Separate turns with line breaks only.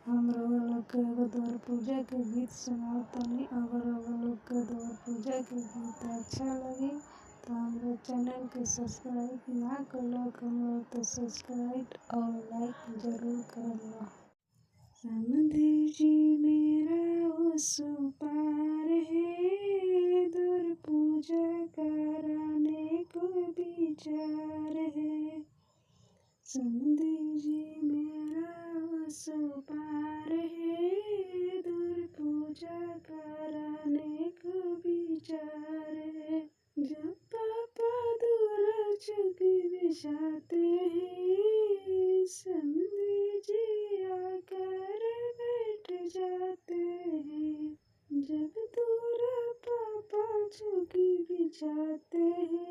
हमरो लोग के एगो द्वार पूजा के गीत सुनाओ तनी। अगर लोग के द्वार पूजा के गीत अच्छा लगी तो हमरा चैनल के सब्सक्राइब ना करो तो सब्सक्राइब और लाइक जरूर करो। समधी जी मेरा उस पार है, द्वार पूजा कराने को विचार है। समधी जी मेरा उस पार है, द्वार पूजा कराने को विचार है। जब पापा दूर चुकी बिछाते हैं, समधी जी आकर बैठ जाते हैं। जब दूर पापा चुकी बिछाते हैं,